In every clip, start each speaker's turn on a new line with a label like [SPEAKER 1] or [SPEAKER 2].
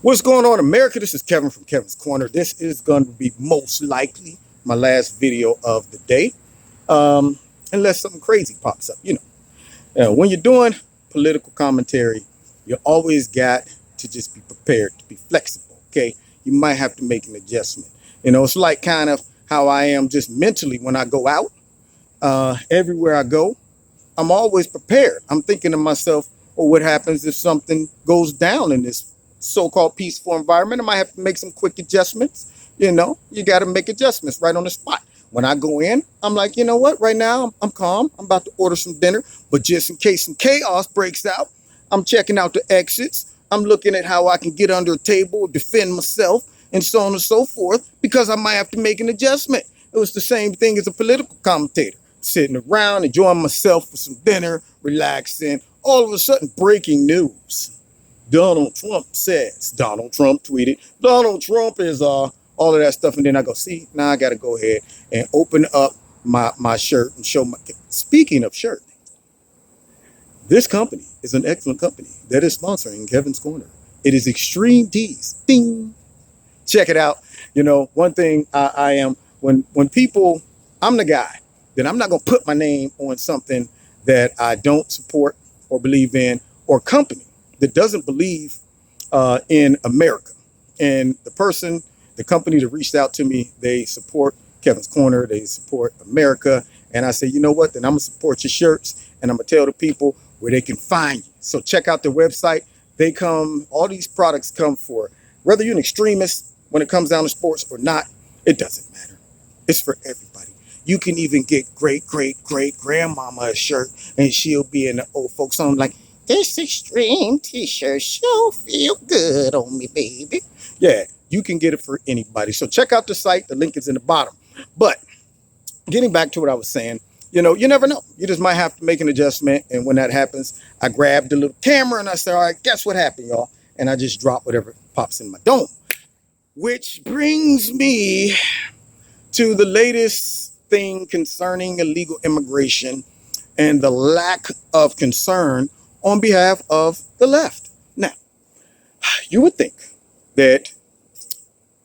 [SPEAKER 1] What's going on, America? This is Kevin from Kevin's Corner. This is going to be most likely my last video of the day, unless something crazy pops up. When you're doing political commentary, you always got to just be prepared to be flexible. Okay, you might have to make an adjustment. It's like kind of how I am just mentally when I go out. Everywhere I go, I'm always prepared. I'm thinking to myself, well, what happens if something goes down in this so-called peaceful environment? I might have to make some quick adjustments. You got to make adjustments right on the spot. When I go in, I'm like, you know what? Right now, I'm calm. I'm about to order some dinner. But just in case some chaos breaks out, I'm checking out the exits. I'm looking at how I can get under a table, defend myself, and so on and so forth, because I might have to make an adjustment. It was the same thing as a political commentator, sitting around, enjoying myself with some dinner, relaxing. All of a sudden, breaking news. Donald Trump says, Donald Trump tweeted, Donald Trump is all of that stuff. And then I go, see, now I got to go ahead and open up my shirt and show my. Speaking of shirt, this company is an excellent company that is sponsoring Kevin's Corner. It is Extreme Tees. Ding. Check it out. One thing I am, when people, I'm the guy that I'm not going to put my name on something that I don't support or believe in, or company that doesn't believe in America. And the company that reached out to me, they support Kevin's Corner, they support America. And I say, you know what, then I'm gonna support your shirts, and I'm gonna tell the people where they can find you. So check out their website. All these products come for, whether you're an extremist when it comes down to sports or not, it doesn't matter. It's for everybody. You can even get great-great-great-grandmama a shirt, and she'll be in the old folks home like, this extreme t-shirt sure feel good on me, baby. Yeah, you can get it for anybody. So check out the site. The link is in the bottom. But getting back to what I was saying, you never know. You just might have to make an adjustment. And when that happens, I grabbed the little camera and I said, all right, guess what happened, y'all? And I just drop whatever pops in my dome. Which brings me to the latest thing concerning illegal immigration and the lack of concern on behalf of the left. Now, you would think that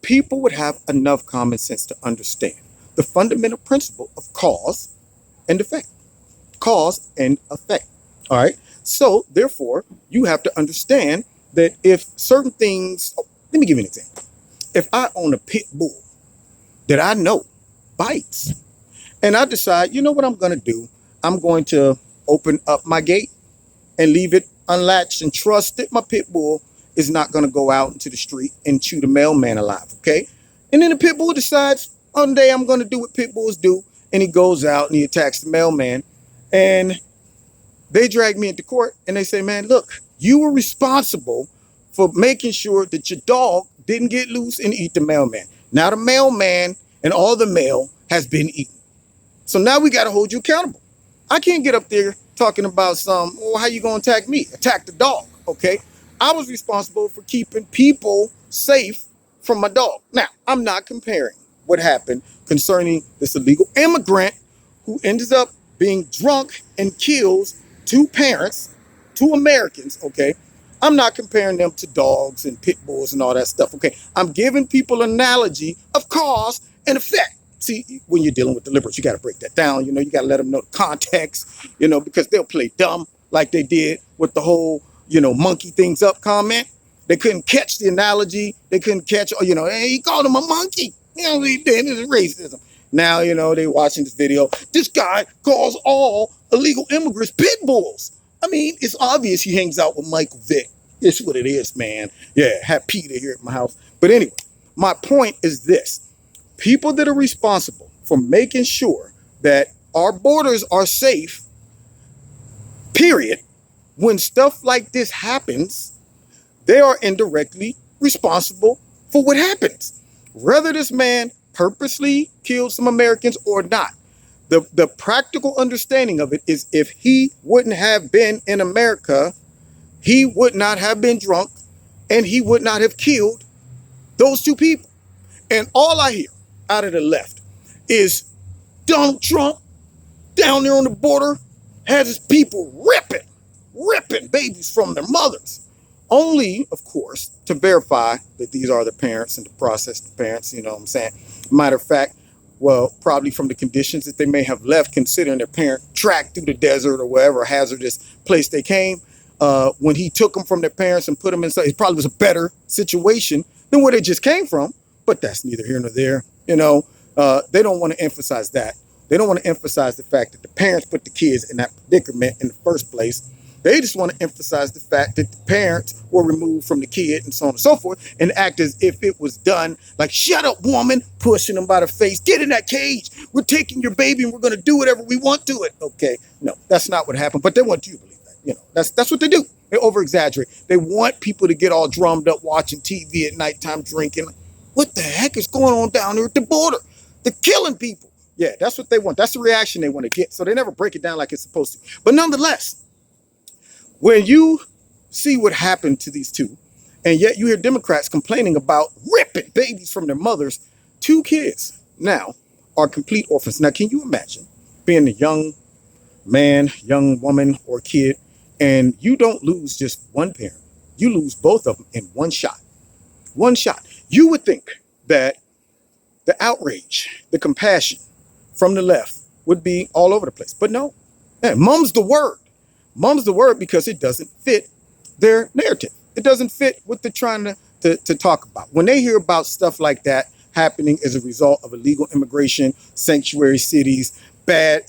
[SPEAKER 1] people would have enough common sense to understand the fundamental principle of cause and effect. Cause and effect. All right. So, therefore, you have to understand that if certain things, let me give you an example. If I own a pit bull that I know bites, and I decide, you know what I'm going to do? I'm going to open up my gate and leave it unlatched and trust that my pit bull is not going to go out into the street and chew the mailman alive, okay? And then the pit bull decides, one day I'm going to do what pit bulls do, and he goes out and he attacks the mailman, and they drag me into court, and they say, man, look, you were responsible for making sure that your dog didn't get loose and eat the mailman. Now the mailman and all the mail has been eaten. So now we got to hold you accountable. I can't get up there talking about how you going to attack me? Attack the dog, okay? I was responsible for keeping people safe from my dog. Now, I'm not comparing what happened concerning this illegal immigrant who ended up being drunk and kills two parents, two Americans, okay? I'm not comparing them to dogs and pit bulls and all that stuff, okay? I'm giving people an analogy of cause and effect. See, when you're dealing with the liberals, you got to break that down. You got to let them know the context, because they'll play dumb like they did with the whole, monkey things up comment. They couldn't catch the analogy. They couldn't catch, hey, he called him a monkey. He did. It's racism. Now, they watching this video. This guy calls all illegal immigrants pit bulls. I mean, it's obvious he hangs out with Michael Vick. It's what it is, man. Yeah, have Peter here at my house. But anyway, my point is this. People that are responsible for making sure that our borders are safe, period, when stuff like this happens, they are indirectly responsible for what happens. Whether this man purposely killed some Americans or not, the practical understanding of it is if he wouldn't have been in America, he would not have been drunk and he would not have killed those two people. And all I hear out of the left is Donald Trump down there on the border has his people ripping babies from their mothers. only, of course, to verify that these are the parents and to process the parents. You know what I'm saying? Matter of fact, well, probably from the conditions that they may have left, considering their parent tracked through the desert or wherever hazardous place they came. When he took them from their parents and put them in, it probably was a better situation than where they just came from. But that's neither here nor there. You know, they don't want to emphasize that. They don't want to emphasize the fact that the parents put the kids in that predicament in the first place. They just want to emphasize the fact that the parents were removed from the kid and so on and so forth, and act as if it was done like, shut up, woman, pushing them by the face, get in that cage. We're taking your baby and we're going to do whatever we want to it. Okay, no, that's not what happened, but they want you to believe that. You know, that's what they do. They over exaggerate. They want people to get all drummed up watching TV at nighttime, drinking. What the heck is going on down there at the border? They're killing people. Yeah, that's what they want. That's the reaction they want to get. So they never break it down like it's supposed to. But nonetheless, when you see what happened to these two, and yet you hear Democrats complaining about ripping babies from their mothers, two kids now are complete orphans. Now, can you imagine being a young man, young woman, or kid, and you don't lose just one parent? You lose both of them in one shot. One shot. You would think that the outrage, the compassion from the left would be all over the place. But no, mum's the word. Mum's the word because it doesn't fit their narrative. It doesn't fit what they're trying to talk about. When they hear about stuff like that happening as a result of illegal immigration, sanctuary cities, bad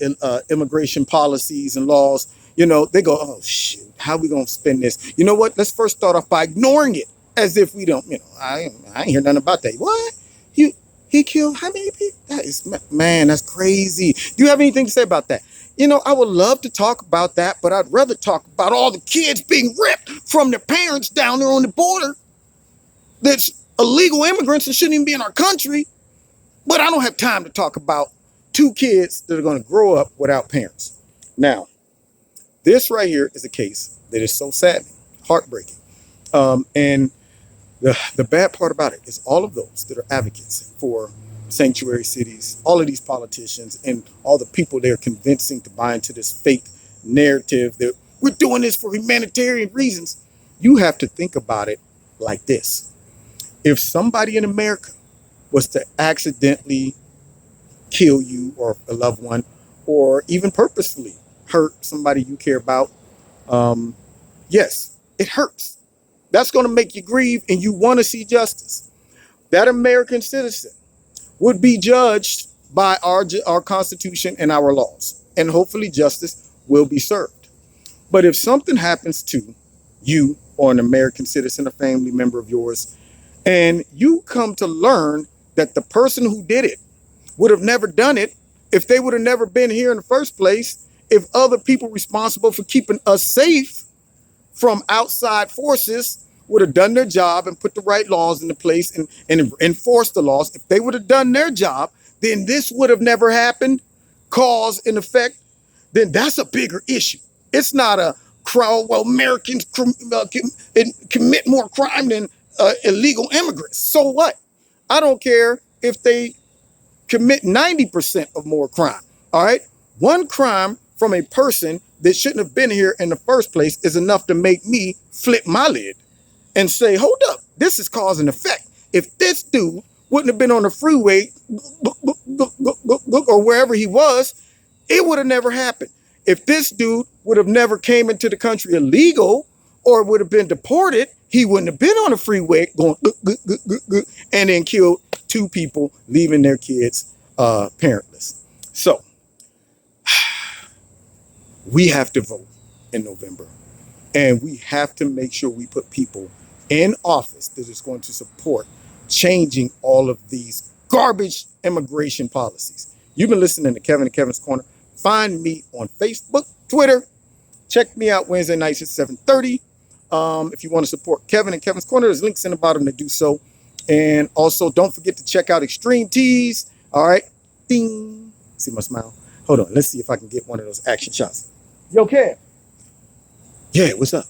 [SPEAKER 1] immigration policies and laws, you know, they go, oh, shoot, how are we going to spend this? You know what? Let's first start off by ignoring it as if we don't, you know, I ain't hear nothing about that. What? He killed how many people? That is, man, that's crazy. Do you have anything to say about that? You know, I would love to talk about that, but I'd rather talk about all the kids being ripped from their parents down there on the border that's illegal immigrants and shouldn't even be in our country. But I don't have time to talk about two kids that are going to grow up without parents. Now, this right here is a case that is so saddening, heartbreaking. And the bad part about it is all of those that are advocates for sanctuary cities, all of these politicians and all the people they're convincing to buy into this fake narrative that we're doing this for humanitarian reasons. You have to think about it like this. If somebody in America was to accidentally kill you or a loved one, or even purposefully hurt somebody you care about, yes, it hurts. That's going to make you grieve and you want to see justice. That American citizen would be judged by our Constitution and our laws, and hopefully justice will be served. But if something happens to you or an American citizen, a family member of yours, and you come to learn that the person who did it would have never done it if they would have never been here in the first place, if other people responsible for keeping us safe from outside forces would have done their job and put the right laws into place and enforced the laws, if they would have done their job, then this would have never happened, cause and effect, then that's a bigger issue. It's not a crowd, well, Americans commit more crime than illegal immigrants. So what? I don't care if they commit 90% of more crime, all right? One crime from a person that shouldn't have been here in the first place is enough to make me flip my lid and say, hold up, this is cause and effect. If this dude wouldn't have been on the freeway or wherever he was, it would have never happened. If this dude would have never came into the country illegal or would have been deported, he wouldn't have been on the freeway going and then killed two people, leaving their kids parentless. So we have to vote in November, and we have to make sure we put people in office that is going to support changing all of these garbage immigration policies. You've been listening to Kevin and Kevin's Corner. Find me on Facebook, Twitter. Check me out Wednesday nights at 7:30. If you want to support Kevin and Kevin's Corner, there's links in the bottom to do so. And also, don't forget to check out Extreme Tees. All right. Ding. See my smile? Hold on. Let's see if I can get one of those action shots. Yo, Kev. Yeah, what's up?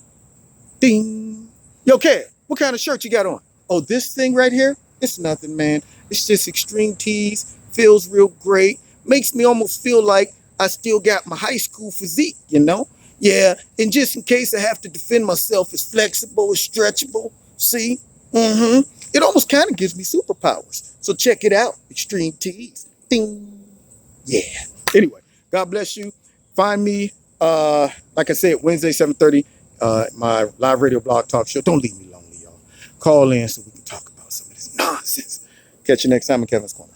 [SPEAKER 1] Ding. Yo, Kev, what kind of shirt you got on? Oh, this thing right here? It's nothing, man. It's just Extreme Tees. Feels real great. Makes me almost feel like I still got my high school physique, you know? Yeah, and just in case I have to defend myself, it's flexible, it's stretchable. See? Mm-hmm. It almost kind of gives me superpowers. So check it out. Extreme Tees. Ding. Yeah. Anyway, God bless you. Find me, like I said, Wednesday, 7:30, my live radio blog talk show. Don't leave me lonely, y'all. Call in so we can talk about some of this nonsense. Catch you next time in Kevin's Corner.